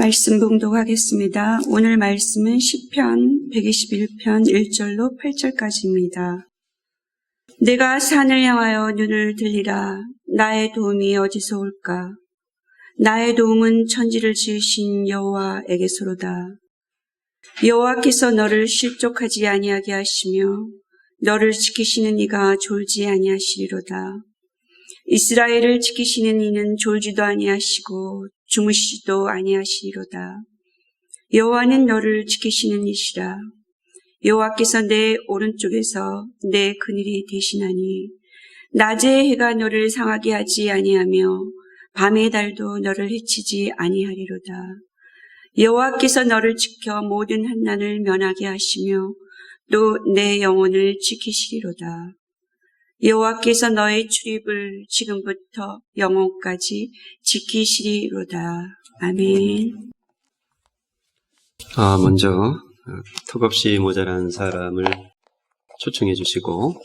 말씀 봉독하겠습니다. 오늘 말씀은 시편 121편 1절로 8절까지입니다. 내가 산을 향하여 눈을 들리라. 나의 도움이 어디서 올까? 나의 도움은 천지를 지으신 여호와에게서로다. 여호와께서 너를 실족하지 아니하게 하시며 너를 지키시는 이가 졸지 아니하시리로다. 이스라엘을 지키시는 이는 졸지도 아니하시고 주무시지도 아니하시리로다. 여호와는 너를 지키시는 이시라. 여호와께서 내 오른쪽에서 내 그늘이 되시나니 낮의 해가 너를 상하게 하지 아니하며 밤의 달도 너를 해치지 아니하리로다. 여호와께서 너를 지켜 모든 환난을 면하게 하시며 또 내 영혼을 지키시리로다. 여호와께서 너의 출입을 지금부터 영원까지 지키시리로다. 아멘. 먼저 턱없이 모자란 사람을 초청해 주시고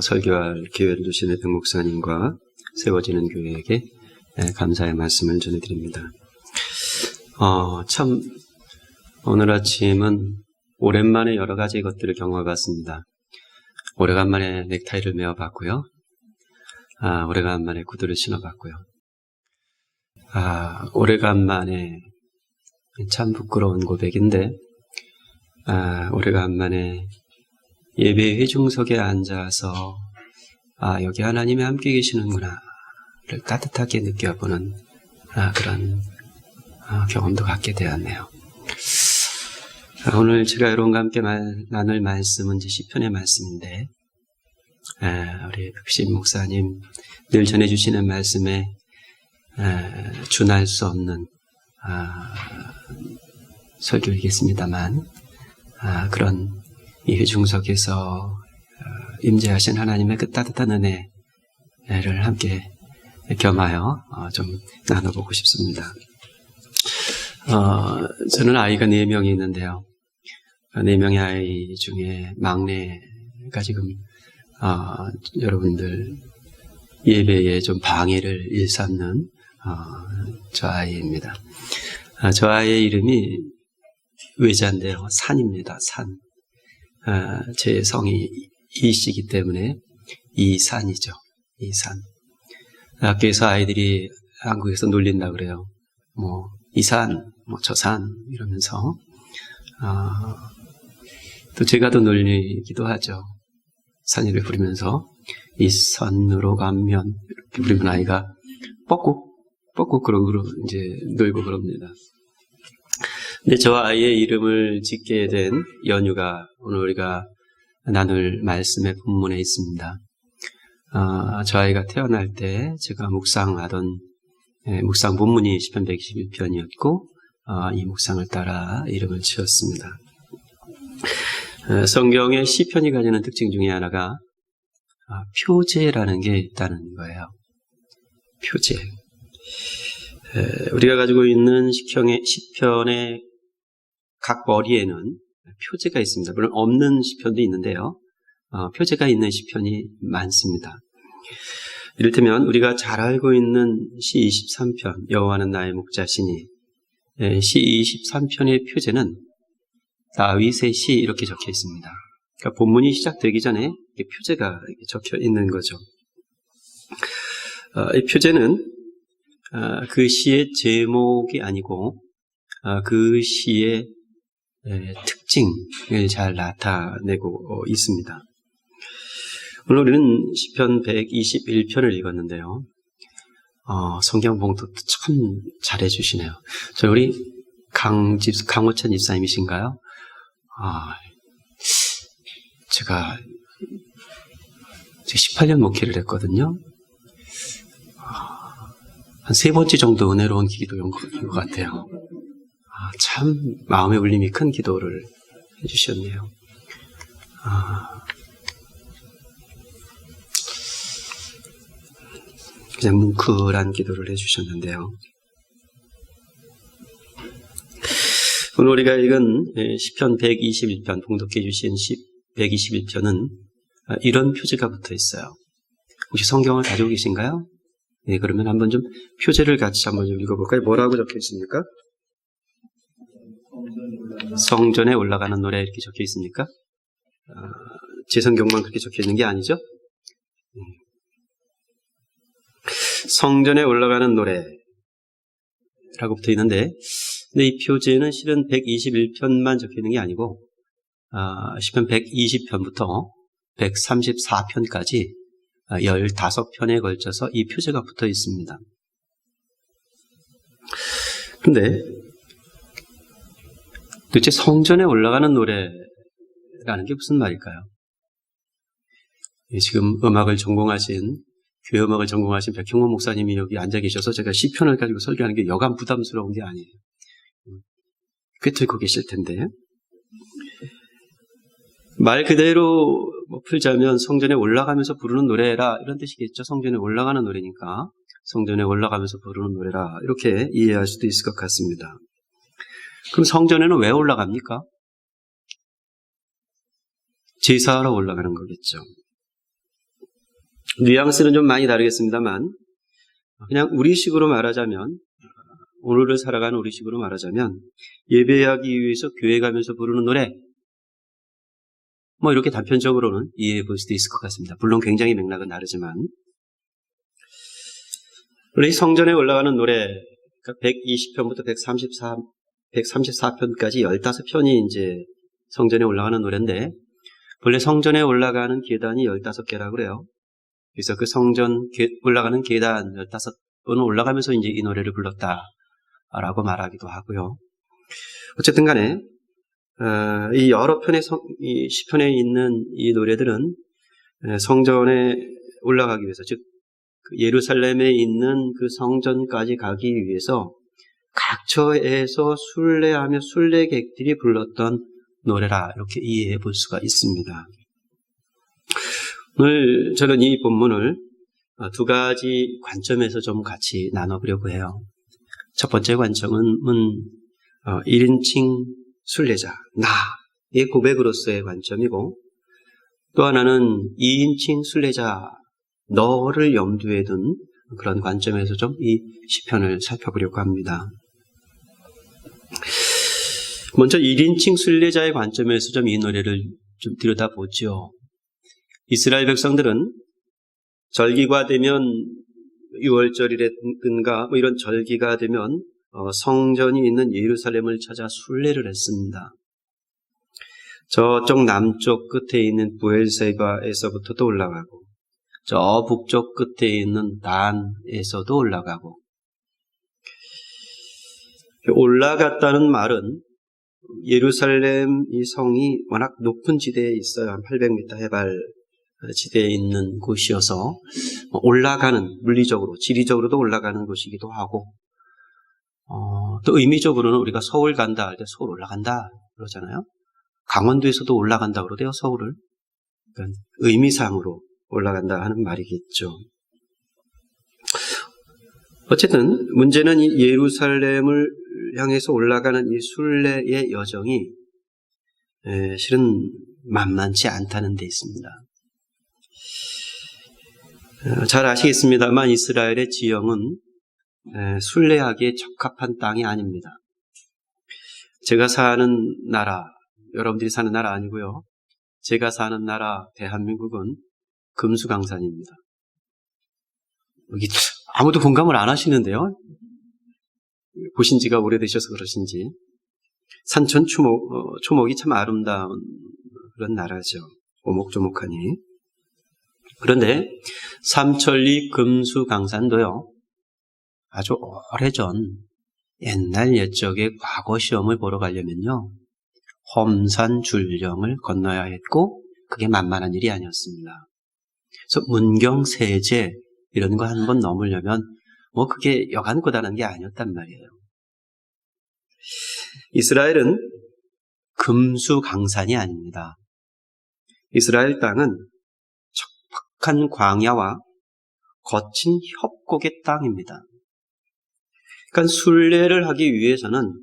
설교할 기회를 주신 회평 목사님과 세워지는 교회에게 감사의 말씀을 전해드립니다. 참 오늘 아침은 오랜만에 여러 가지 것들을 경험해봤습니다. 오래간만에 넥타이를 메어봤고요. 오래간만에 구두를 신어봤고요. 오래간만에 참 부끄러운 고백인데 오래간만에 예배 회중석에 앉아서 여기 하나님이 함께 계시는구나를 따뜻하게 느껴보는 그런 경험도 갖게 되었네요. 오늘 제가 여러분과 함께 나눌 말씀은 시편의 말씀인데 우리 백신 목사님 늘 전해주시는 말씀에 준할 수 없는 설교이겠습니다만 그런 이 회중석에서 임재하신 하나님의 그 따뜻한 은혜를 함께 겸하여 좀 나눠보고 싶습니다. 저는 아이가 4명이 있는데요. 4명의 아이 중에 막내가 지금 여러분들 예배에 좀 방해를 일삼는 저 아이입니다. 저 아이의 이름이 외자인데요. 산입니다. 산. 제 성이 이씨이기 때문에 이산이죠. 이산. 학교에서 아이들이 한국에서 놀린다 그래요. 이산, 저 산 이러면서 또 제가 더 놀리기도 하죠. 산이를 부르면서 이 산으로 가면 이렇게 부르면 아이가 뻑꾹 그러고 이제 놀고 그럽니다. 근데 저 아이의 이름을 짓게 된 연유가 오늘 우리가 나눌 말씀의 본문에 있습니다. 저 아이가 태어날 때 제가 묵상하던 묵상 본문이 시편 121편이었고 이 묵상을 따라 이름을 지었습니다. 성경의 시편이 가지는 특징 중에 하나가 표제라는 게 있다는 거예요. 표제. 우리가 가지고 있는 시편의 각 머리에는 표제가 있습니다. 물론 없는 시편도 있는데요. 표제가 있는 시편이 많습니다. 이를테면 우리가 잘 알고 있는 시 23편 여호와는 나의 목자시니 시 23편의 표제는 다윗의 시 이렇게 적혀 있습니다. 그러니까 본문이 시작되기 전에 표제가 적혀 있는 거죠. 이 표제는 그 시의 제목이 아니고 그 시의 특징을 잘 나타내고 있습니다. 오늘 우리는 시편 121편을 읽었는데요. 성경 봉독도 참 잘해주시네요. 우리 강호천 집사님이신가요? 제가 18년 목회를 했거든요. 한 3번째 정도 은혜로운 기도인 것 같아요. 참 마음의 울림이 큰 기도를 해주셨네요. 그냥 뭉클한 기도를 해주셨는데요. 오늘 우리가 읽은 시편 121편 봉독해 주신 121편은 이런 표제가 붙어 있어요. 혹시 성경을 가지고 계신가요? 네, 그러면 한번 좀 표제를 같이 한번 좀 읽어볼까요? 뭐라고 적혀 있습니까? 성전에 올라가는 노래 이렇게 적혀 있습니까? 제 성경만 그렇게 적혀 있는 게 아니죠? 성전에 올라가는 노래라고 붙어 있는데, 근데 이 표제는 실은 121편만 적혀 있는 게 아니고, 시편 120편부터 134편까지 15편에 걸쳐서 이 표제가 붙어 있습니다. 근데 도대체 성전에 올라가는 노래라는 게 무슨 말일까요? 지금 교회 음악을 전공하신 백형원 목사님이 여기 앉아 계셔서 제가 시편을 가지고 설교하는 게 여간 부담스러운 게 아니에요. 꽤 들고 계실 텐데. 말 그대로 풀자면 성전에 올라가면서 부르는 노래라 이런 뜻이겠죠. 성전에 올라가는 노래니까 성전에 올라가면서 부르는 노래라 이렇게 이해할 수도 있을 것 같습니다. 그럼 성전에는 왜 올라갑니까? 제사하러 올라가는 거겠죠. 뉘앙스는 좀 많이 다르겠습니다만 그냥 우리식으로 말하자면, 오늘을 살아가는 우리식으로 말하자면 예배하기 위해서 교회 가면서 부르는 노래, 이렇게 단편적으로는 이해해 볼 수도 있을 것 같습니다. 물론 굉장히 맥락은 다르지만, 원래 성전에 올라가는 노래, 그러니까 120편부터 134편까지 15편이 이제 성전에 올라가는 노래인데, 원래 성전에 올라가는 계단이 15개라고 그래요. 그래서 그 성전 올라가는 계단 15번을 올라가면서 이제 이 노래를 불렀다라고 말하기도 하고요. 어쨌든 간에, 이 여러 편의 이 시편에 있는 이 노래들은 성전에 올라가기 위해서, 즉 예루살렘에 있는 그 성전까지 가기 위해서 각처에서 순례하며 순례객들이 불렀던 노래라 이렇게 이해해 볼 수가 있습니다. 오늘 저는 이 본문을 두 가지 관점에서 좀 같이 나눠보려고 해요. 첫 번째 관점은 1인칭 순례자, 나의 고백으로서의 관점이고, 또 하나는 2인칭 순례자, 너를 염두에 둔 그런 관점에서 좀 이 시편을 살펴보려고 합니다. 먼저 1인칭 순례자의 관점에서 좀 이 노래를 좀 들여다보죠. 이스라엘 백성들은 절기가 되면 6월절이라든가 이런 절기가 되면 성전이 있는 예루살렘을 찾아 순례를 했습니다. 저쪽 남쪽 끝에 있는 부엘세바에서부터도 올라가고, 저 북쪽 끝에 있는 단에서도 올라가고, 올라갔다는 말은 예루살렘 이 성이 워낙 높은 지대에 있어요. 한 800m 해발 지대에 있는 곳이어서 올라가는, 물리적으로, 지리적으로도 올라가는 곳이기도 하고, 또 의미적으로는 우리가 서울 간다 할 때 서울 올라간다 그러잖아요. 강원도에서도 올라간다 그러대요, 서울을. 그러니까 의미상으로 올라간다 하는 말이겠죠. 어쨌든 문제는 이 예루살렘을 향해서 올라가는 이 순례의 여정이 실은 만만치 않다는 데 있습니다. 잘 아시겠습니다만 이스라엘의 지형은 순례하기에 적합한 땅이 아닙니다. 제가 사는 나라, 여러분들이 사는 나라 아니고요. 제가 사는 나라 대한민국은 금수강산입니다. 여기 아무도 공감을 안 하시는데요. 보신 지가 오래되셔서 그러신지. 산천 초목이 참 아름다운 그런 나라죠. 오목조목하니. 그런데 삼천리 금수강산도요, 아주 오래전 옛날 옛적의 과거 시험을 보러 가려면요, 험산 줄령을 건너야 했고, 그게 만만한 일이 아니었습니다. 그래서 문경 세제 이런 거 한 번 넘으려면 그게 여간고단한 게 아니었단 말이에요. 이스라엘은 금수강산이 아닙니다. 이스라엘 땅은 척박한 광야와 거친 협곡의 땅입니다. 그러니까 순례를 하기 위해서는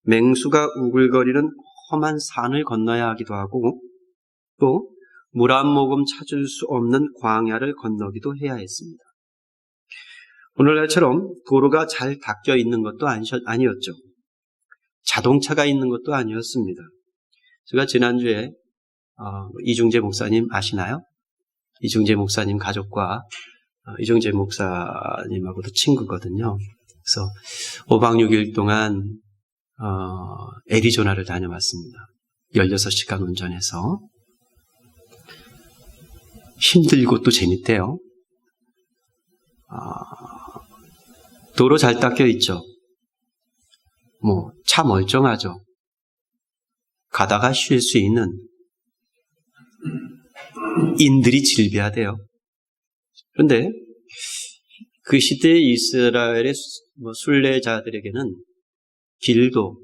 맹수가 우글거리는 험한 산을 건너야 하기도 하고, 또 물 한 모금 찾을 수 없는 광야를 건너기도 해야 했습니다. 오늘날처럼 도로가 잘 닦여 있는 것도 아니었죠. 자동차가 있는 것도 아니었습니다. 제가 지난주에 이중재 목사님 아시나요? 이중재 목사님 가족과 이중재 목사님하고도 친구거든요. 그래서 5박 6일 동안 애리조나를 다녀왔습니다. 16시간 운전해서. 힘들고 또 재밌대요. 도로 잘 닦여 있죠. 차 멀쩡하죠. 가다가 쉴 수 있는 인들이 질비하대요. 그런데 그 시대의 이스라엘의 순례자들에게는 길도,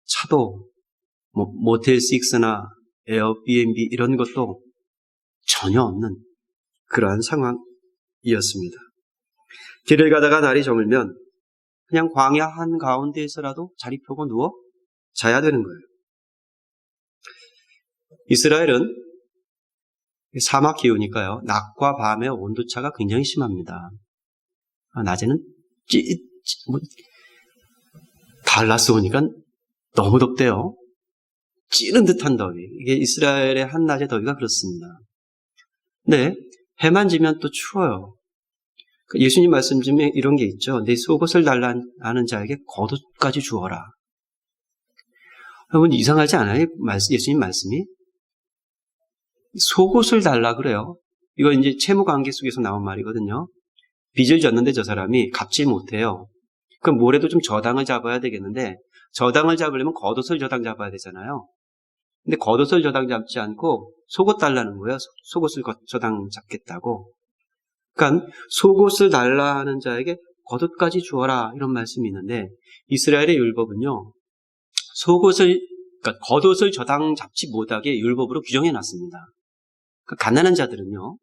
차도, 모텔 6나 에어비앤비 이런 것도 전혀 없는 그러한 상황이었습니다. 길을 가다가 날이 저물면 그냥 광야 한가운데에서라도 자리 펴고 누워 자야 되는 거예요. 이스라엘은 사막 기후니까요. 낮과 밤의 온도차가 굉장히 심합니다. 낮에는 달라스 오니까 너무 덥대요. 찌는 듯한 더위. 이게 이스라엘의 한낮의 더위가 그렇습니다. 근데 해만 지면 또 추워요. 예수님 말씀 중에 이런 게 있죠. 내 속옷을 달라 하는 자에게 겉옷까지 주어라. 여러분 이상하지 않아요? 예수님 말씀이? 속옷을 달라 그래요. 이거 이제 채무 관계 속에서 나온 말이거든요. 빚을 졌는데 저 사람이 갚지 못해요. 그럼 뭐래도 좀 저당을 잡아야 되겠는데 저당을 잡으려면 겉옷을 저당 잡아야 되잖아요. 근데 겉옷을 저당 잡지 않고 속옷 달라는 거예요. 속옷을 저당 잡겠다고. 그러니까 속옷을 달라 하는 자에게 겉옷까지 주어라 이런 말씀이 있는데 이스라엘의 율법은요. 그러니까 겉옷을 저당 잡지 못하게 율법으로 규정해 놨습니다. 그러니까 가난한 자들은요.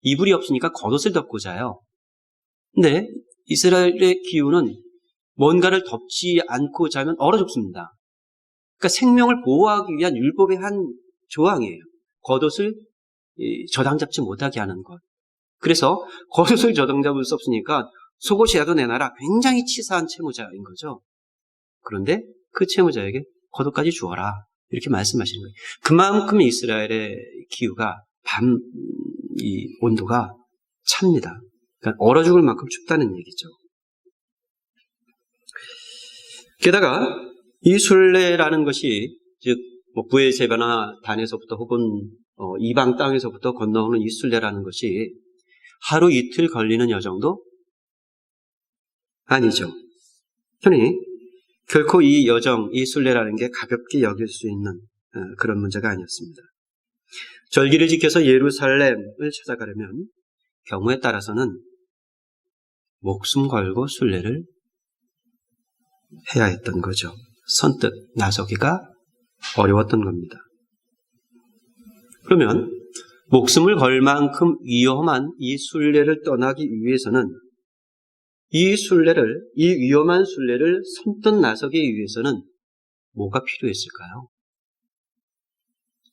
이불이 없으니까 겉옷을 덮고 자요. 근데 이스라엘의 기후는 뭔가를 덮지 않고 자면 얼어 죽습니다. 그러니까 생명을 보호하기 위한 율법의 한 조항이에요. 겉옷을 저당 잡지 못하게 하는 것. 그래서 겉옷을 저당 잡을 수 없으니까 속옷이라도 내놔라. 굉장히 치사한 채무자인 거죠. 그런데 그 채무자에게 겉옷까지 주어라. 이렇게 말씀하시는 거예요. 그만큼 이스라엘의 기후가 이 온도가 찹니다. 그러니까 얼어 죽을 만큼 춥다는 얘기죠. 게다가 이 순례라는 것이 즉 부에세바나 단에서부터 혹은 이방 땅에서부터 건너오는 이 순례라는 것이 하루 이틀 걸리는 여정도 아니죠. 흔히 결코 이 여정, 이 순례라는 게 가볍게 여길 수 있는 그런 문제가 아니었습니다. 절기를 지켜서 예루살렘을 찾아가려면 경우에 따라서는 목숨 걸고 순례를 해야 했던 거죠. 선뜻 나서기가 어려웠던 겁니다. 그러면 목숨을 걸 만큼 위험한 이 순례를 떠나기 위해서는 이 위험한 순례를 선뜻 나서기 위해서는 뭐가 필요했을까요?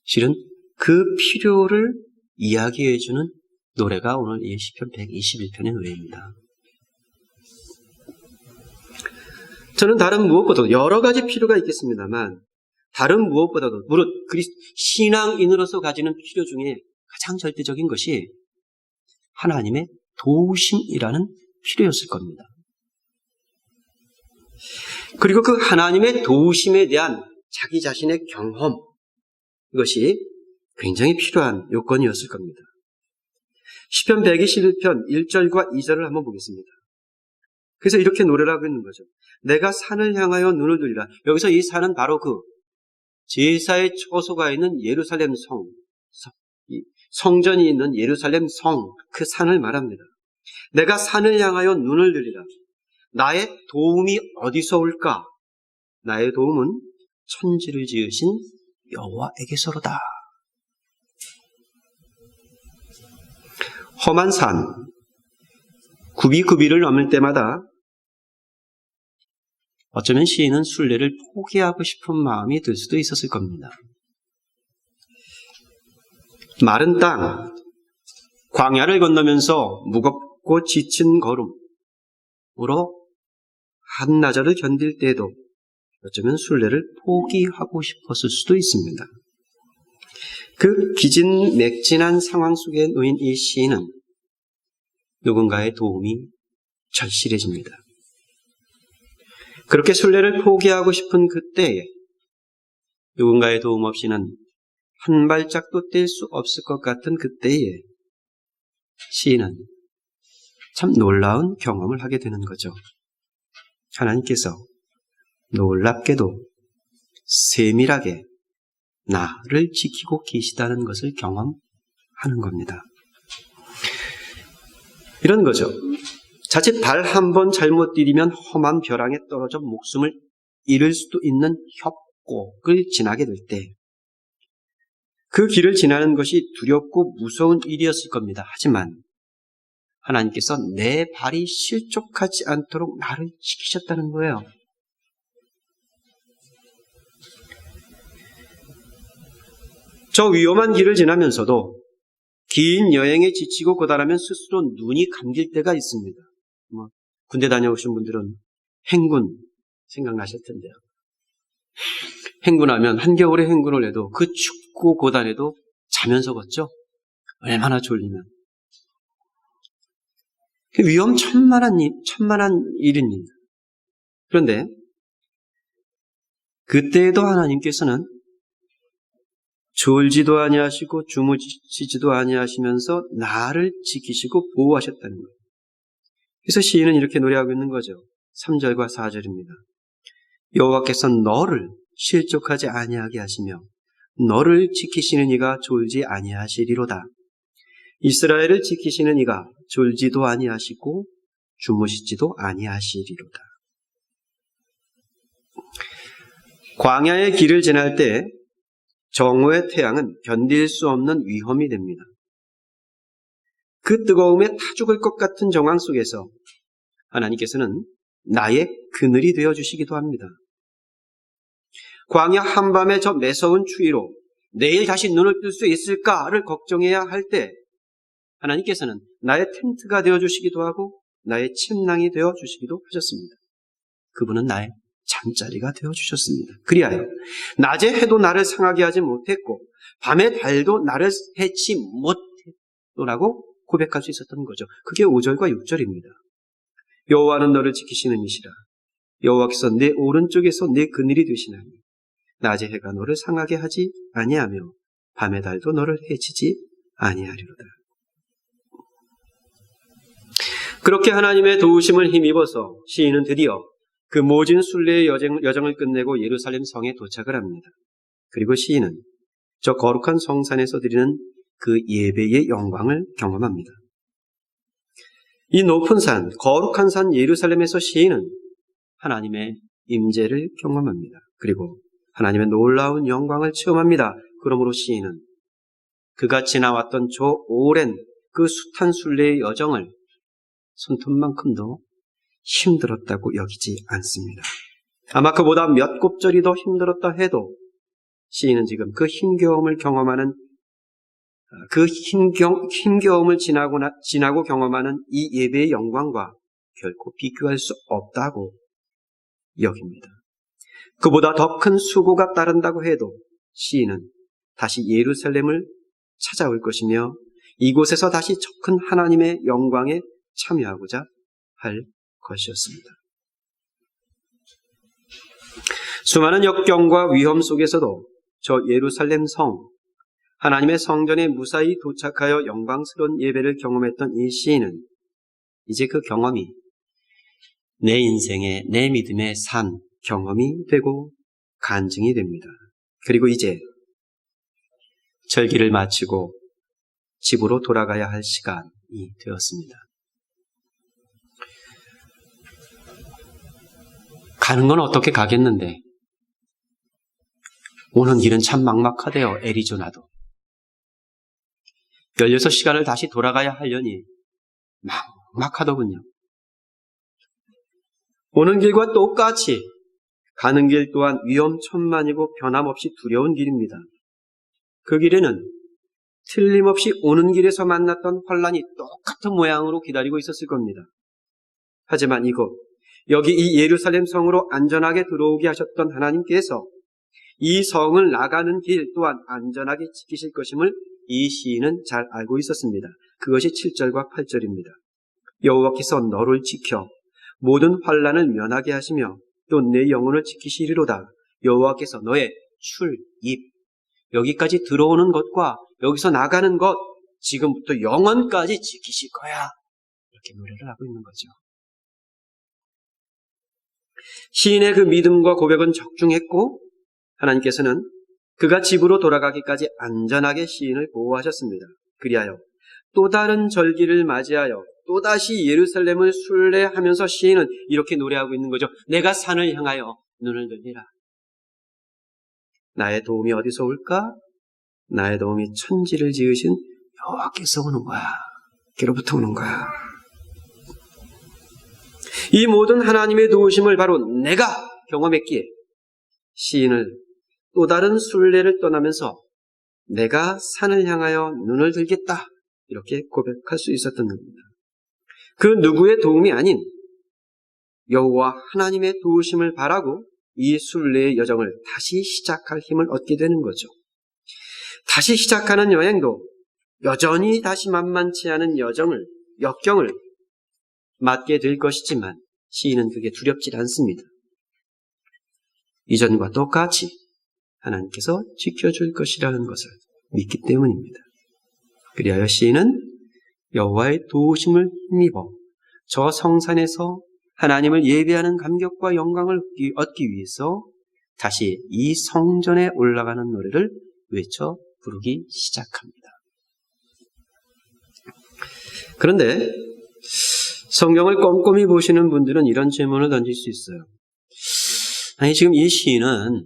실은 그 필요를 이야기해주는 노래가 오늘 이 시편 121편의 노래입니다. 저는 다른 무엇보다도 여러 가지 필요가 있겠습니다만 다른 무엇보다도 무릇 신앙인으로서 가지는 필요 중에 가장 절대적인 것이 하나님의 도우심이라는 필요였을 겁니다. 그리고 그 하나님의 도우심에 대한 자기 자신의 경험, 이것이 굉장히 필요한 요건이었을 겁니다. 시편 121편 1절과 2절을 한번 보겠습니다. 그래서 이렇게 노래를 하고 있는 거죠. 내가 산을 향하여 눈을 들리라. 여기서 이 산은 바로 그 제사의 처소가 있는 예루살렘 성전이 있는 예루살렘 성, 그 산을 말합니다. 내가 산을 향하여 눈을 들리라. 나의 도움이 어디서 올까? 나의 도움은 천지를 지으신 여호와에게서로다. 험한 산, 굽이굽이를 넘을 때마다 어쩌면 시인은 순례를 포기하고 싶은 마음이 들 수도 있었을 겁니다. 마른 땅, 광야를 건너면서 무겁고 지친 걸음으로 한나절을 견딜 때에도 어쩌면 순례를 포기하고 싶었을 수도 있습니다. 그 기진맥진한 상황 속에 놓인 이 시인은 누군가의 도움이 절실해집니다. 그렇게 순례를 포기하고 싶은 그때에 누군가의 도움 없이는 한 발짝도 뗄 수 없을 것 같은 그때에 시인은 참 놀라운 경험을 하게 되는 거죠. 하나님께서 놀랍게도 세밀하게 나를 지키고 계시다는 것을 경험하는 겁니다. 이런 거죠. 자칫 발 한 번 잘못 디디면 험한 벼랑에 떨어져 목숨을 잃을 수도 있는 협곡을 지나게 될 때 그 길을 지나는 것이 두렵고 무서운 일이었을 겁니다. 하지만 하나님께서 내 발이 실족하지 않도록 나를 지키셨다는 거예요. 저 위험한 길을 지나면서도 긴 여행에 지치고 고달하면 스스로 눈이 감길 때가 있습니다. 군대 다녀오신 분들은 행군 생각나실 텐데요. 행군하면 한겨울에 행군을 해도 그 춥고 고단해도 자면서 걷죠. 얼마나 졸리면. 위험천만한 일입니다. 그런데 그때에도 하나님께서는 졸지도 아니하시고 주무시지도 아니하시면서 나를 지키시고 보호하셨다는 거예요. 그래서 시인은 이렇게 노래하고 있는 거죠. 3절과 4절입니다. 여호와께서 너를 실족하지 아니하게 하시며 너를 지키시는 이가 졸지 아니하시리로다. 이스라엘을 지키시는 이가 졸지도 아니하시고 주무시지도 아니하시리로다. 광야의 길을 지날 때 정오의 태양은 견딜 수 없는 위험이 됩니다. 그 뜨거움에 타 죽을 것 같은 정황 속에서 하나님께서는 나의 그늘이 되어주시기도 합니다. 광야 한밤의 저 매서운 추위로 내일 다시 눈을 뜰 수 있을까를 걱정해야 할 때 하나님께서는 나의 텐트가 되어주시기도 하고 나의 침낭이 되어주시기도 하셨습니다. 그분은 나의 잠자리가 되어주셨습니다. 그리하여 낮에 해도 나를 상하게 하지 못했고 밤에 달도 나를 해치 못했노라고 고백할 수 있었던 거죠. 그게 5절과 6절입니다. 여호와는 너를 지키시는 이시라. 여호와께서 내 오른쪽에서 내 그늘이 되시나니 낮에 해가 너를 상하게 하지 아니하며 밤에 달도 너를 해치지 아니하리로다. 그렇게 하나님의 도우심을 힘입어서 시인은 드디어 그 모진 순례의 여정을 끝내고 예루살렘 성에 도착을 합니다. 그리고 시인은 저 거룩한 성산에서 드리는 그 예배의 영광을 경험합니다. 이 높은 산, 거룩한 산 예루살렘에서 시인은 하나님의 임재를 경험합니다. 그리고 하나님의 놀라운 영광을 체험합니다. 그러므로 시인은 그가 지나왔던 저 오랜 그 숱한 순례의 여정을 손톱만큼도 힘들었다고 여기지 않습니다. 아마 그보다 몇 곱절이 더 힘들었다 해도 시인은 지금 그 힘겨움을 경험하는 그 힘겨움을 지나고 경험하는 이 예배의 영광과 결코 비교할 수 없다고 여깁니다. 그보다 더 큰 수고가 따른다고 해도 시인은 다시 예루살렘을 찾아올 것이며 이곳에서 다시 저 큰 하나님의 영광에 참여하고자 할 것이었습니다. 수많은 역경과 위험 속에서도 저 예루살렘 성, 하나님의 성전에 무사히 도착하여 영광스러운 예배를 경험했던 이 시인은 이제 그 경험이 내 인생의, 내 믿음의 산 경험이 되고 간증이 됩니다. 그리고 이제 절기를 마치고 집으로 돌아가야 할 시간이 되었습니다. 가는 건 어떻게 가겠는데 오는 길은 참 막막하대요. 애리조나도. 16시간을 다시 돌아가야 하려니 막막하더군요. 오는 길과 똑같이 가는 길 또한 위험천만이고 변함없이 두려운 길입니다. 그 길에는 틀림없이 오는 길에서 만났던 환란이 똑같은 모양으로 기다리고 있었을 겁니다. 하지만 이곳 여기 이 예루살렘 성으로 안전하게 들어오게 하셨던 하나님께서 이 성을 나가는 길 또한 안전하게 지키실 것임을 이 시인은 잘 알고 있었습니다. 그것이 7절과 8절입니다. 여호와께서 너를 지켜 모든 환난을 면하게 하시며 또 내 영혼을 지키시리로다. 여호와께서 너의 출입, 여기까지 들어오는 것과 여기서 나가는 것, 지금부터 영원까지 지키실 거야. 이렇게 노래를 하고 있는 거죠. 시인의 그 믿음과 고백은 적중했고 하나님께서는 그가 집으로 돌아가기까지 안전하게 시인을 보호하셨습니다. 그리하여 또 다른 절기를 맞이하여 또다시 예루살렘을 순례하면서 시인은 이렇게 노래하고 있는 거죠. 내가 산을 향하여 눈을 들리라. 나의 도움이 어디서 올까? 나의 도움이 천지를 지으신 여호와께서 오는 거야. 그로부터 오는 거야. 이 모든 하나님의 도우심을 바로 내가 경험했기에 시인을 또 다른 순례를 떠나면서 내가 산을 향하여 눈을 들겠다. 이렇게 고백할 수 있었던 겁니다. 그 누구의 도움이 아닌 여호와 하나님의 도우심을 바라고 이 순례의 여정을 다시 시작할 힘을 얻게 되는 거죠. 다시 시작하는 여행도 여전히 다시 만만치 않은 역경을 맞게 될 것이지만 시인은 그게 두렵지 않습니다. 이전과 똑같이 하나님께서 지켜줄 것이라는 것을 믿기 때문입니다. 그리하여 시인은 여호와의 도우심을 힘입어 저 성산에서 하나님을 예배하는 감격과 영광을 얻기 위해서 다시 이 성전에 올라가는 노래를 외쳐 부르기 시작합니다. 그런데 성경을 꼼꼼히 보시는 분들은 이런 질문을 던질 수 있어요. 아니, 지금 이 시인은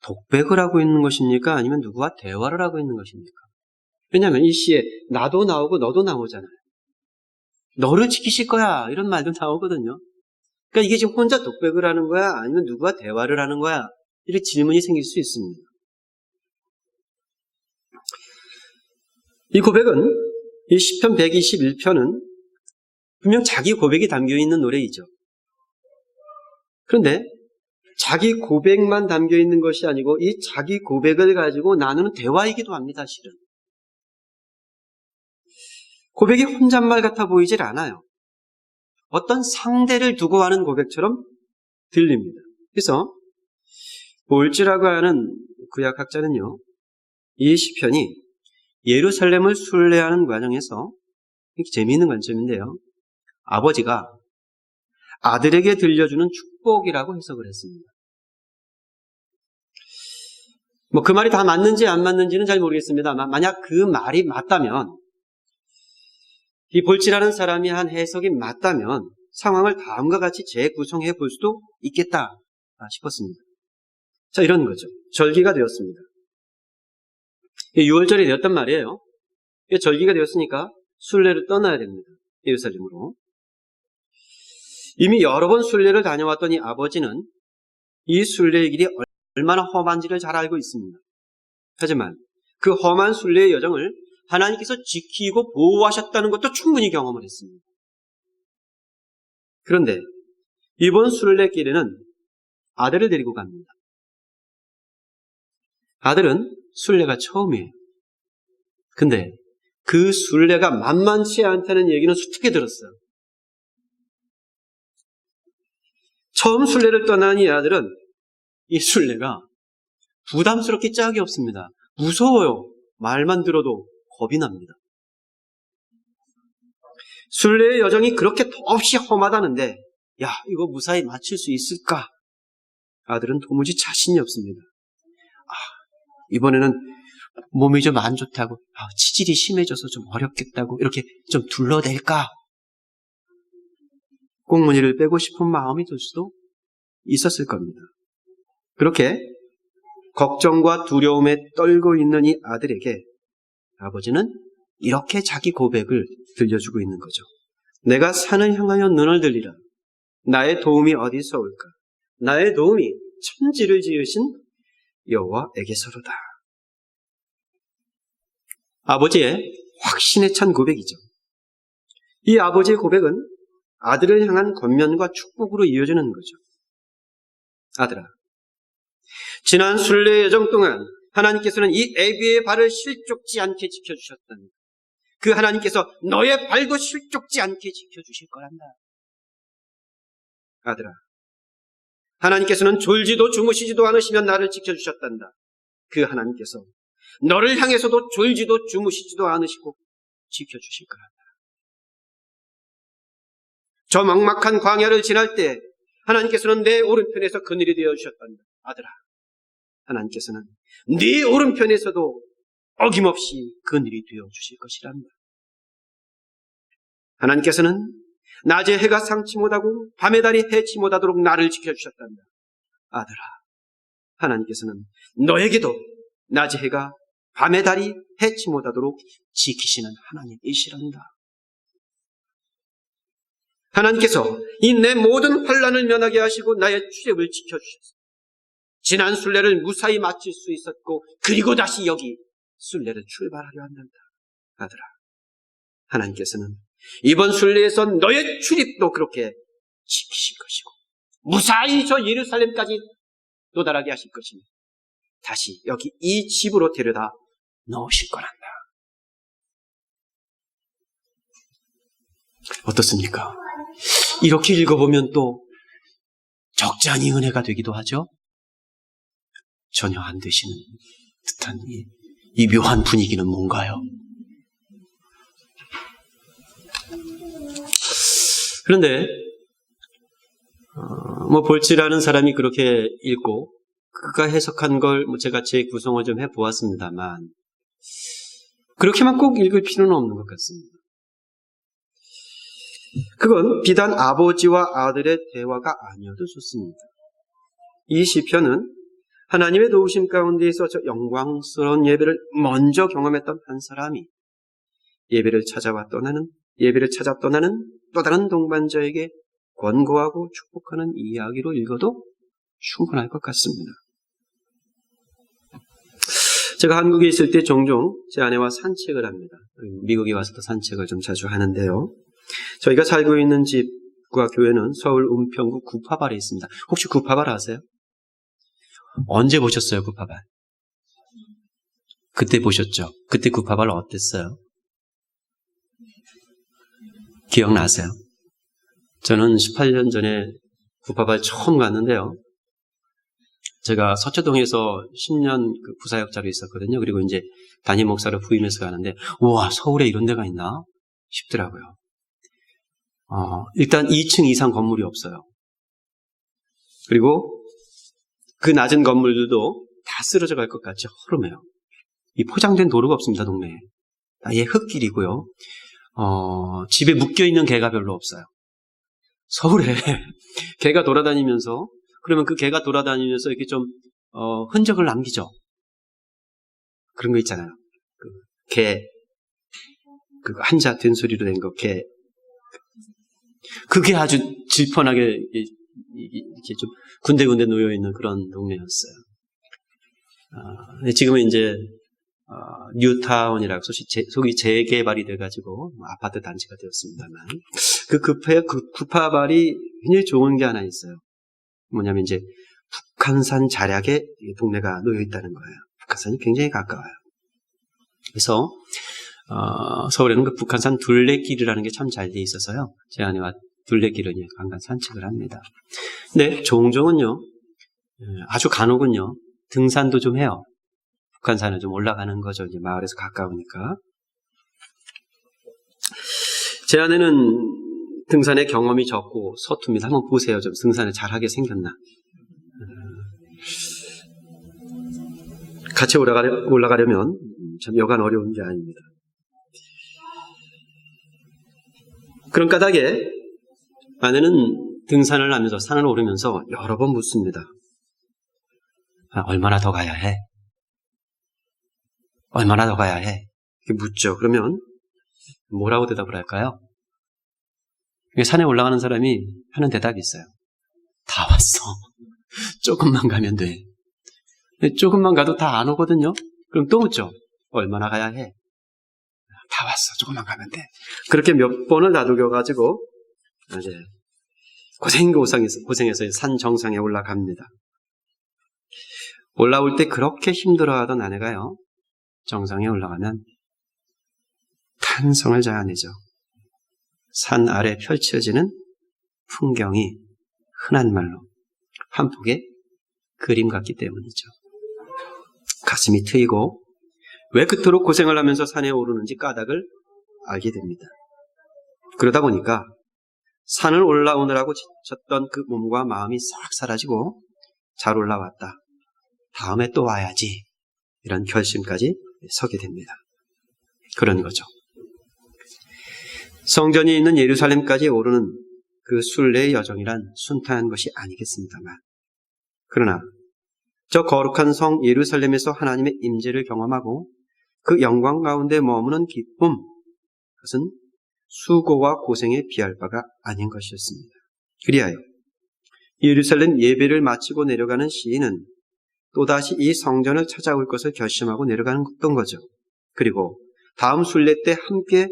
독백을 하고 있는 것입니까? 아니면 누구와 대화를 하고 있는 것입니까? 왜냐하면 이 시에 나도 나오고 너도 나오잖아요. 너를 지키실 거야 이런 말도 나오거든요. 그러니까 이게 지금 혼자 독백을 하는 거야? 아니면 누구와 대화를 하는 거야? 이렇게 질문이 생길 수 있습니다. 이 고백은 이 시편 121편은 분명 자기 고백이 담겨있는 노래이죠. 그런데 자기 고백만 담겨있는 것이 아니고 이 자기 고백을 가지고 나누는 대화이기도 합니다. 실은 고백이 혼잣말 같아 보이질 않아요. 어떤 상대를 두고 하는 고백처럼 들립니다. 그래서 볼즈라고 하는 구약학자는요, 이 시편이 예루살렘을 순례하는 과정에서 이렇게 재미있는 관점인데요, 아버지가 아들에게 들려주는 축복이라고 해석을 했습니다. 그 말이 다 맞는지 안 맞는지는 잘 모르겠습니다만 만약 그 말이 맞다면, 이 볼지라는 사람이 한 해석이 맞다면 상황을 다음과 같이 재구성해 볼 수도 있겠다 싶었습니다. 자, 이런 거죠. 절기가 되었습니다. 6월절이 되었단 말이에요. 절기가 되었으니까 순례를 떠나야 됩니다. 예루살렘으로. 이미 여러 번 순례를 다녀왔던 이 아버지는 이 순례의 길이 얼마나 험한지를 잘 알고 있습니다. 하지만 그 험한 순례의 여정을 하나님께서 지키고 보호하셨다는 것도 충분히 경험을 했습니다. 그런데 이번 순례길에는 아들을 데리고 갑니다. 아들은 순례가 처음이에요. 근데 그 순례가 만만치 않다는 얘기는 수특히 들었어요. 처음 순례를 떠난 이 아들은 이 순례가 부담스럽게 짝이 없습니다. 무서워요. 말만 들어도 겁이 납니다. 순례의 여정이 그렇게 더없이 험하다는데 야, 이거 무사히 마칠 수 있을까? 아들은 도무지 자신이 없습니다. 이번에는 몸이 좀 안 좋다고, 치질이 심해져서 좀 어렵겠다고 이렇게 좀 둘러댈까? 꽁무니를 빼고 싶은 마음이 들 수도 있었을 겁니다. 그렇게 걱정과 두려움에 떨고 있는 이 아들에게 아버지는 이렇게 자기 고백을 들려주고 있는 거죠. 내가 산을 향하여 눈을 들리라. 나의 도움이 어디서 올까? 나의 도움이 천지를 지으신 여호와에게서로다. 아버지의 확신에 찬 고백이죠. 이 아버지의 고백은 아들을 향한 권면과 축복으로 이어지는 거죠. 아들아, 지난 순례 여정 동안 하나님께서는 이 애비의 발을 실족지 않게 지켜주셨다니, 그 하나님께서 너의 발도 실족지 않게 지켜주실 거란다. 아들아, 하나님께서는 졸지도 주무시지도 않으시면 나를 지켜주셨단다. 그 하나님께서 너를 향해서도 졸지도 주무시지도 않으시고 지켜주실 거란다. 저 막막한 광야를 지날 때 하나님께서는 내 오른편에서 그늘이 되어주셨단다. 아들아, 하나님께서는 네 오른편에서도 어김없이 그늘이 되어주실 것이란다. 하나님께서는 낮에 해가 상치 못하고 밤에 달이 해치 못하도록 나를 지켜주셨단다. 아들아, 하나님께서는 너에게도 낮에 해가 밤에 달이 해치 못하도록 지키시는 하나님이시란다. 하나님께서 이 내 모든 환난을 면하게 하시고 나의 출입을 지켜주셨습니다. 지난 순례를 무사히 마칠 수 있었고, 그리고 다시 여기 순례를 출발하려 한단다. 아들아, 하나님께서는 이번 순례에서 너의 출입도 그렇게 지키실 것이고, 무사히 저 예루살렘까지 도달하게 하실 것이니 다시 여기 이 집으로 데려다 넣으실 거란다. 어떻습니까? 이렇게 읽어보면 또 적지 않은 은혜가 되기도 하죠. 전혀 안 되시는 듯한 이 묘한 분위기는 뭔가요? 그런데 볼지라는 사람이 그렇게 읽고 그가 해석한 걸 제가 제 구성을 좀 해보았습니다만, 그렇게만 꼭 읽을 필요는 없는 것 같습니다. 그건 비단 아버지와 아들의 대화가 아니어도 좋습니다. 이 시편은 하나님의 도우심 가운데에서 저 영광스러운 예배를 먼저 경험했던 한 사람이 예배를 찾아 떠나는 또 다른 동반자에게 권고하고 축복하는 이야기로 읽어도 충분할 것 같습니다. 제가 한국에 있을 때 종종 제 아내와 산책을 합니다. 미국에 와서도 산책을 좀 자주 하는데요. 저희가 살고 있는 집과 교회는 서울 은평구 구파발에 있습니다. 혹시 구파발 아세요? 언제 보셨어요, 구파발? 그때 보셨죠? 그때 구파발 어땠어요? 기억나세요? 저는 18년 전에 구파발 처음 갔는데요. 제가 서초동에서 10년 부사역자로 있었거든요. 그리고 이제 담임 목사로 부임해서 가는데, 우와, 서울에 이런 데가 있나 싶더라고요. 일단 2층 이상 건물이 없어요. 그리고 그 낮은 건물들도 다 쓰러져 갈 것 같이 허름해요. 이 포장된 도로가 없습니다, 동네에. 아예 흙길이고요. 집에 묶여있는 개가 별로 없어요. 서울에 개가 돌아다니면서, 그러면 그 개가 돌아다니면서 이렇게 좀 흔적을 남기죠. 그런 거 있잖아요. 개, 그 한자 된 소리로 된 거, 개. 그게 아주 질펀하게 이렇게 좀 군데군데 놓여있는 그런 동네였어요. 지금은 이제 뉴타운이라고 속이 재개발이 돼가지고 아파트 단지가 되었습니다만, 그 구파발이 굉장히 좋은 게 하나 있어요. 뭐냐면 이제 북한산 자락에 동네가 놓여있다는 거예요. 북한산이 굉장히 가까워요. 그래서 서울에는 그 북한산 둘레길이라는 게 참 잘 돼 있어서요. 제 아내와 둘레길은 간간 산책을 합니다. 근데 종종은요, 아주 간혹은요, 등산도 좀 해요. 북한산을 좀 올라가는 거죠. 이제 마을에서 가까우니까. 제 아내는 등산의 경험이 적고 서투입니다. 한번 보세요. 좀 등산을 잘하게 생겼나. 같이 올라가려면 참 여간 어려운 게 아닙니다. 그런 까닭에 아내는 등산을 하면서 산을 오르면서 여러 번 묻습니다. 얼마나 더 가야 해? 얼마나 더 가야 해? 이렇게 묻죠. 그러면 뭐라고 대답을 할까요? 산에 올라가는 사람이 하는 대답이 있어요. 다 왔어. 조금만 가면 돼. 조금만 가도 다 안 오거든요. 그럼 또 묻죠. 얼마나 가야 해? 다 왔어. 조금만 가면 돼. 그렇게 몇 번을 다독여가지고 이제 고생해서 산 정상에 올라갑니다. 올라올 때 그렇게 힘들어하던 아내가요, 정상에 올라가면 탄성을 자아내죠. 산 아래 펼쳐지는 풍경이 흔한 말로 한 폭의 그림 같기 때문이죠. 가슴이 트이고 왜 그토록 고생을 하면서 산에 오르는지 까닭을 알게 됩니다. 그러다 보니까 산을 올라오느라고 지쳤던 그 몸과 마음이 싹 사라지고 잘 올라왔다, 다음에 또 와야지, 이런 결심까지 서게 됩니다. 그런 거죠. 성전이 있는 예루살렘까지 오르는 그 순례의 여정이란 순탄한 것이 아니겠습니다만, 그러나 저 거룩한 성 예루살렘에서 하나님의 임재를 경험하고 그 영광 가운데 머무는 기쁨, 그것은 수고와 고생에 비할 바가 아닌 것이었습니다. 그리하여 예루살렘 예배를 마치고 내려가는 시인은 또다시 이 성전을 찾아올 것을 결심하고 내려가는 거죠. 그리고 다음 순례 때 함께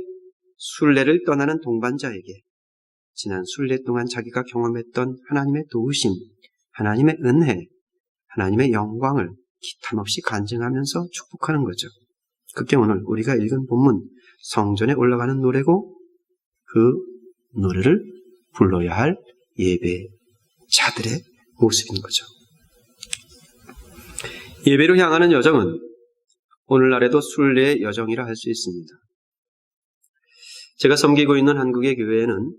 순례를 떠나는 동반자에게 지난 순례 동안 자기가 경험했던 하나님의 도우심, 하나님의 은혜, 하나님의 영광을 기탄없이 간증하면서 축복하는 거죠. 그게 오늘 우리가 읽은 본문 성전에 올라가는 노래고, 그 노래를 불러야 할 예배자들의 모습인 거죠. 예배로 향하는 여정은 오늘날에도 순례의 여정이라 할 수 있습니다. 제가 섬기고 있는 한국의 교회에는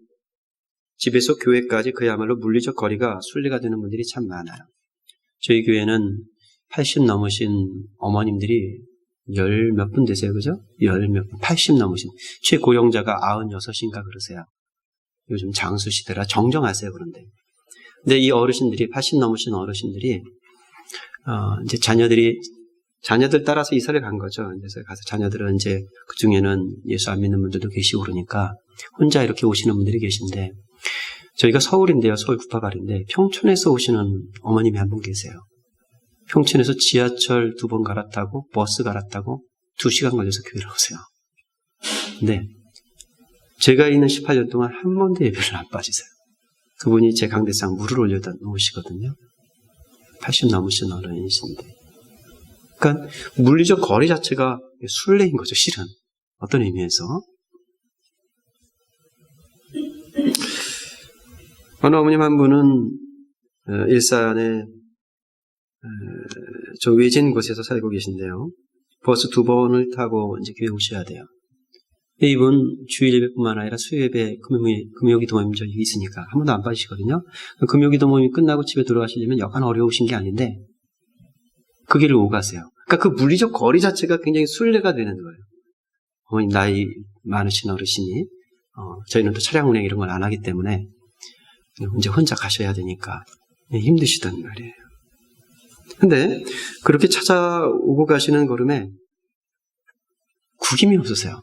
집에서 교회까지 그야말로 물리적 거리가 순례가 되는 분들이 참 많아요. 저희 교회는 80 넘으신 어머님들이 열 몇 분 되세요, 그죠? 80 넘으신, 최고령자가 96인가 그러세요. 요즘 장수 시대라 정정하세요, 그런데. 근데 이 어르신들이, 80 넘으신 어르신들이, 이제 자녀들 따라서 이사를 간 거죠. 그래서 가서 자녀들은 이제 그 중에는 예수 안 믿는 분들도 계시고 그러니까 혼자 이렇게 오시는 분들이 계신데, 저희가 서울인데요, 서울 구파발인데 평촌에서 오시는 어머님이 한 분 계세요. 평촌에서 지하철 2번 갈아타고 버스 갈아타고 2시간 걸려서 교회를 오세요. 근데 제가 있는 18년 동안 한 번도 예배를 안 빠지세요. 그분이 제 강대상 물을 올려다 놓으시거든요. 80 넘으신 어른이신데. 그러니까 물리적 거리 자체가 순례인 거죠, 실은. 어떤 의미에서. 어느 어머님 한 분은 일산에 저 외진 곳에서 살고 계신데요. 버스 2번을 타고 이제 교회 오셔야 돼요. 이분 주일 예배뿐만 아니라 수요예배, 금요기도 모임 저기 있으니까 한 번도 안 빠지시거든요. 금요기도 모임이 끝나고 집에 들어가시려면 여간 어려우신 게 아닌데 그 길을 오가세요. 그러니까 그 물리적 거리 자체가 굉장히 순례가 되는 거예요. 어머님 나이 많으신 어르신이 저희는 또 차량 운행 이런 걸 안 하기 때문에 이제 혼자 가셔야 되니까 힘드시단 말이에요. 근데 그렇게 찾아오고 가시는 걸음에 구김이 없으세요.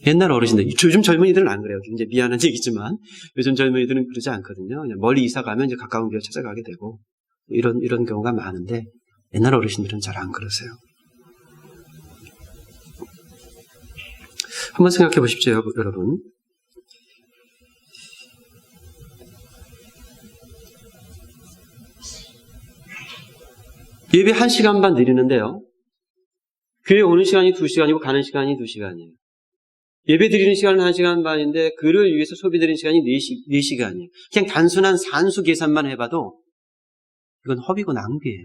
옛날 어르신들, 요즘 젊은이들은 안 그래요. 이제 미안한 얘기지만 요즘 젊은이들은 그러지 않거든요. 그냥 멀리 이사 가면 이제 가까운 교회 찾아가게 되고 이런 경우가 많은데 옛날 어르신들은 잘 안 그러세요. 한번 생각해 보십시오, 여러분. 예배 1시간 반 드리는데요. 교회 오는 시간이 2시간이고 가는 시간이 2시간이에요. 예배 드리는 시간은 1시간 반인데 그를 위해서 소비드리는 시간이 4시간이에요. 그냥 단순한 산수 계산만 해봐도 이건 허비고 낭비예요.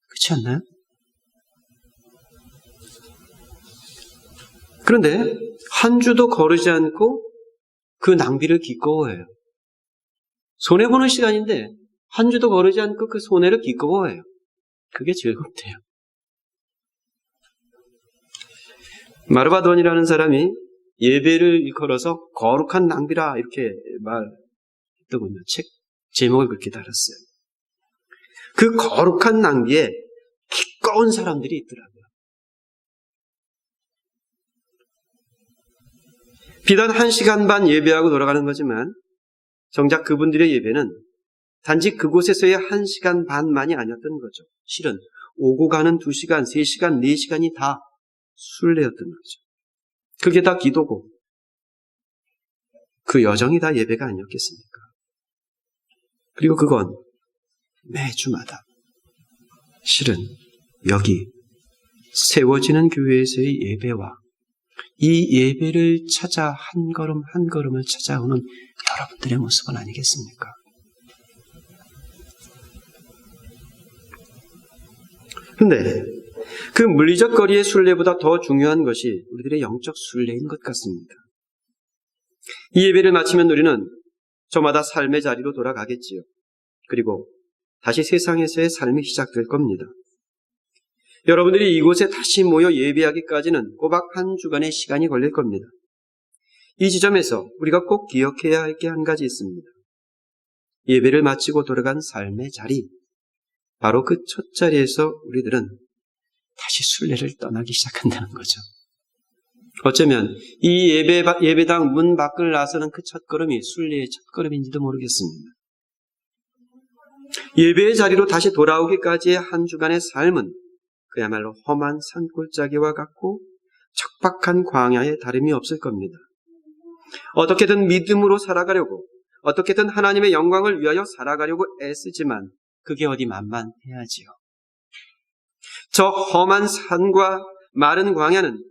그렇지 않나요? 그런데 한 주도 거르지 않고 그 낭비를 기꺼워해요. 손해보는 시간인데 한 주도 거르지 않고 그 손해를 기꺼워해요. 그게 즐겁대요. 마르바돈이라는 사람이 예배를 일컬어서 거룩한 낭비라 이렇게 말했더군요. 책 제목을 그렇게 달았어요. 그 거룩한 낭비에 기꺼운 사람들이 있더라고요. 비단 1시간 반 예배하고 돌아가는 거지만 정작 그분들의 예배는 단지 그곳에서의 1시간 반만이 아니었던 거죠. 실은 오고 가는 2시간, 3시간, 4시간이 다 순례였던 거죠. 그게 다 기도고 그 여정이 다 예배가 아니었겠습니까? 그리고 그건 매주마다 실은 여기 세워지는 교회에서의 예배와 이 예배를 찾아 한 걸음 한 걸음을 찾아오는 여러분들의 모습은 아니겠습니까? 근데 그 물리적 거리의 순례보다 더 중요한 것이 우리들의 영적 순례인 것 같습니다. 이 예배를 마치면 우리는 저마다 삶의 자리로 돌아가겠지요. 그리고 다시 세상에서의 삶이 시작될 겁니다. 여러분들이 이곳에 다시 모여 예배하기까지는 꼬박 한 주간의 시간이 걸릴 겁니다. 이 지점에서 우리가 꼭 기억해야 할 게 한 가지 있습니다. 예배를 마치고 돌아간 삶의 자리, 바로 그 첫 자리에서 우리들은 다시 순례를 떠나기 시작한다는 거죠. 어쩌면 이 예배당 문 밖을 나서는 그 첫걸음이 순례의 첫걸음인지도 모르겠습니다. 예배의 자리로 다시 돌아오기까지의 한 주간의 삶은 그야말로 험한 산골짜기와 같고 척박한 광야에 다름이 없을 겁니다. 어떻게든 믿음으로 살아가려고, 어떻게든 하나님의 영광을 위하여 살아가려고 애쓰지만 그게 어디 만만해야지요. 저 험한 산과 마른 광야는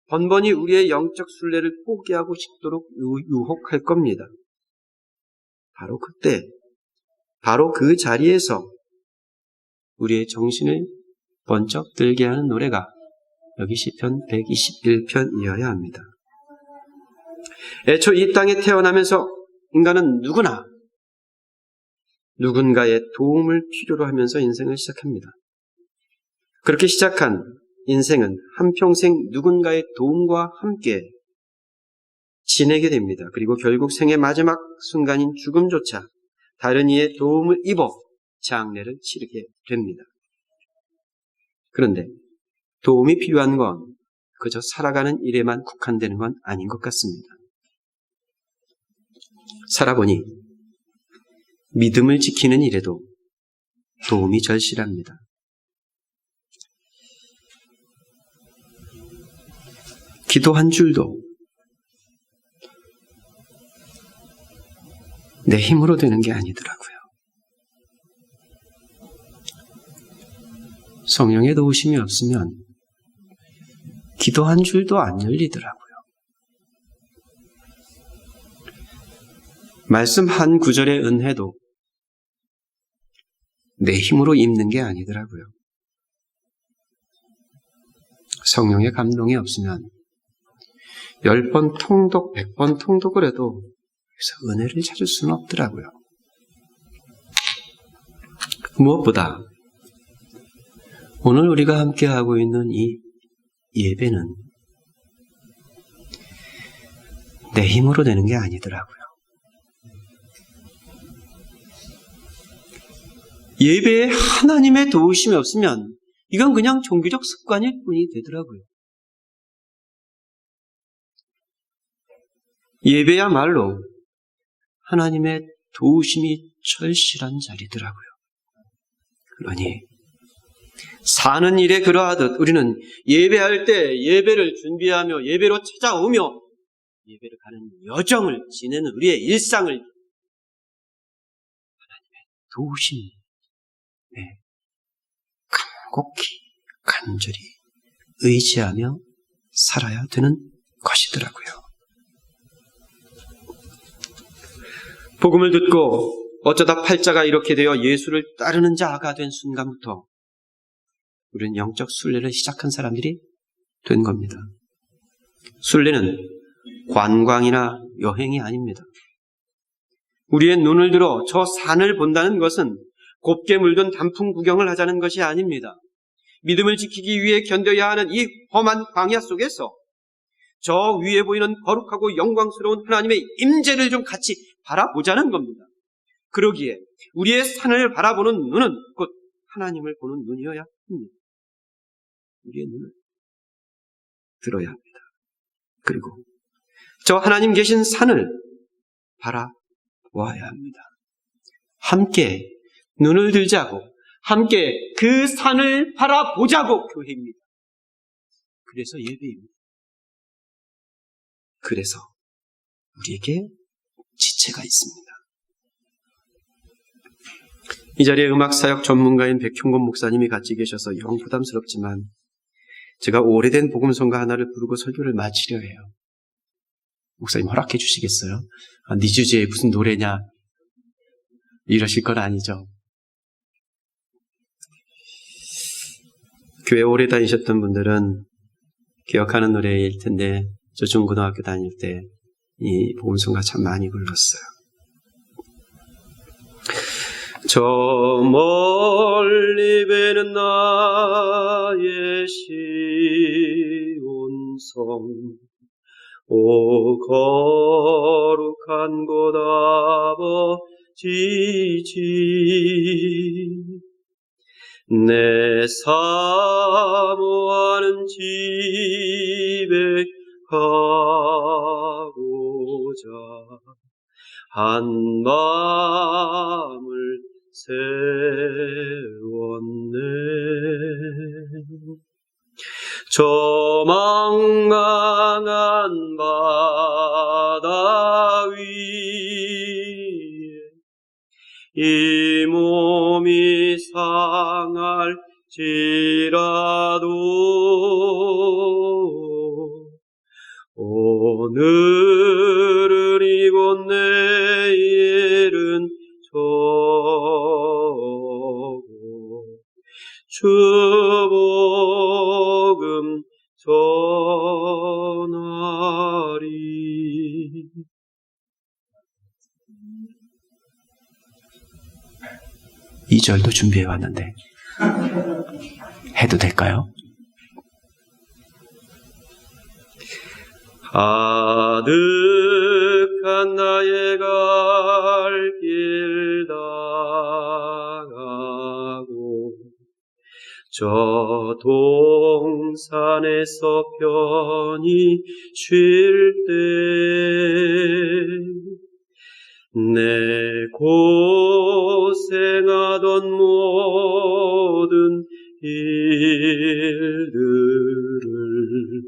번번이 우리의 영적 순례를 포기하고 싶도록 유혹할 겁니다. 바로 그때, 바로 그 자리에서 우리의 정신을 번쩍 들게 하는 노래가 여기 시편 121편이어야 합니다. 애초 이 땅에 태어나면서 인간은 누군가의 도움을 필요로 하면서 인생을 시작합니다. 그렇게 시작한 인생은 한평생 누군가의 도움과 함께 지내게 됩니다. 그리고 결국 생의 마지막 순간인 죽음조차 다른 이의 도움을 입어 장례를 치르게 됩니다. 그런데 도움이 필요한 건 그저 살아가는 일에만 국한되는 건 아닌 것 같습니다. 살아보니 믿음을 지키는 일에도 도움이 절실합니다. 기도 한 줄도 내 힘으로 되는 게 아니더라고요. 성령의 도우심이 없으면 기도 한 줄도 안 열리더라고요. 말씀 한 구절의 은혜도 내 힘으로 입는 게 아니더라고요. 성령의 감동이 없으면 10번 통독, 100번 통독을 해도 그래서 은혜를 찾을 수는 없더라고요. 무엇보다 오늘 우리가 함께하고 있는 이 예배는 내 힘으로 되는 게 아니더라고요. 예배에 하나님의 도우심이 없으면 이건 그냥 종교적 습관일 뿐이 되더라고요. 예배야말로 하나님의 도우심이 절실한 자리더라고요. 그러니 사는 일에 그러하듯 우리는 예배할 때 예배를 준비하며 예배로 찾아오며 예배를 가는 여정을 지내는 우리의 일상을 하나님의 도우심에 간곡히 간절히 의지하며 살아야 되는 것이더라고요. 복음을 듣고 어쩌다 팔자가 이렇게 되어 예수를 따르는 자가 된 순간부터 우리는 영적 순례를 시작한 사람들이 된 겁니다. 순례는 관광이나 여행이 아닙니다. 우리의 눈을 들어 저 산을 본다는 것은 곱게 물든 단풍 구경을 하자는 것이 아닙니다. 믿음을 지키기 위해 견뎌야 하는 이 험한 광야 속에서 저 위에 보이는 거룩하고 영광스러운 하나님의 임재를 좀 같이 바라보자는 겁니다. 그러기에 우리의 산을 바라보는 눈은 곧 하나님을 보는 눈이어야 합니다. 우리의 눈을 들어야 합니다. 그리고 저 하나님 계신 산을 바라보아야 합니다. 함께 눈을 들자고, 함께 그 산을 바라보자고 교회입니다. 그래서 예배입니다. 그래서 우리에게 가치가 있습니다. 이 자리에 음악사역 전문가인 백형곤 목사님이 같이 계셔서 영 부담스럽지만 제가 오래된 복음성가 하나를 부르고 설교를 마치려 해요. 목사님 허락해 주시겠어요? 네 주제에 무슨 노래냐? 이러실 건 아니죠. 교회 오래 다니셨던 분들은 기억하는 노래일 텐데 저 중고등학교 다닐 때 이 복음성가 참 많이 불렀어요. 저 멀리 배는 나의 시온성 오 거룩한 곳 아버지지 내 사모하는 집에 가고자 한 마음을 세웠네 저 망망한 바다 위에 이 몸이 상할지라도 오늘은 이곳 내일은 저고 주 복음 전하리. 이 절도 준비해 왔는데 해도 될까요? 아득한 나의 갈 길 다가고 저 동산에서 편히 쉴 때 내 고생하던 모든 일들을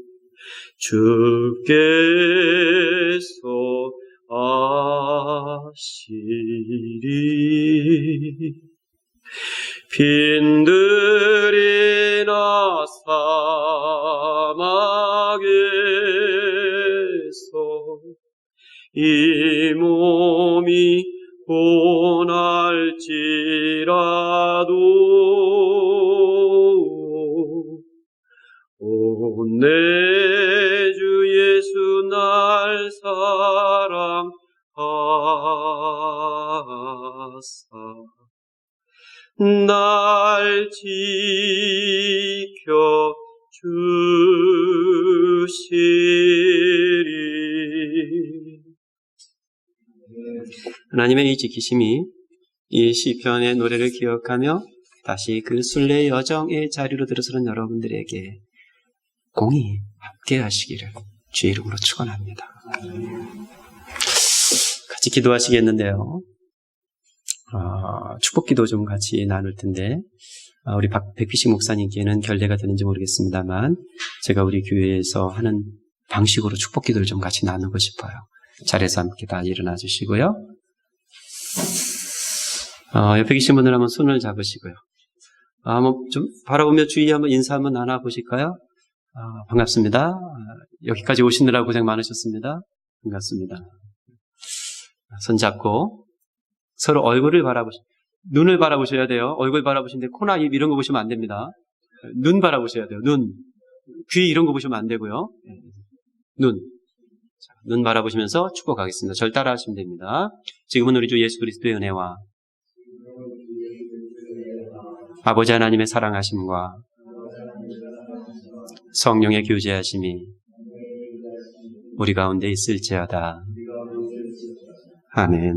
주께서 아시리 빈들이나 사막에서 이 몸이 고날지라도 오 내 주 예수 날 사랑하사 날 지켜 주시리. 하나님의 이 지키심이 이 시편의 노래를 기억하며 다시 그 순례의 여정의 자리로 들어서는 여러분들에게 공히 함께 하시기를 주의 이름으로 축원합니다. 같이 기도하시겠는데요. 축복기도 좀 같이 나눌 텐데 우리 백피식 목사님께는 결례가 되는지 모르겠습니다만 제가 우리 교회에서 하는 방식으로 축복기도를 좀 같이 나누고 싶어요. 자리에서 함께 다 일어나 주시고요. 옆에 계신 분들 한번 손을 잡으시고요. 한번 좀 바라보며 주위 한번 인사 한번 나눠보실까요? 반갑습니다. 여기까지 오시느라 고생 많으셨습니다. 반갑습니다. 손 잡고 서로 얼굴을 눈을 바라보셔야 돼요. 얼굴 바라보시는데 코나 입 이런 거 보시면 안 됩니다. 눈 바라보셔야 돼요. 귀 이런 거 보시면 안 되고요. 눈 바라보시면서 축복하겠습니다. 절 따라 하시면 됩니다. 지금은 우리 주 예수 그리스도의 은혜와 아버지 하나님의 사랑하심과 성령의 교제하심이 우리 가운데 있을지어다. 아멘.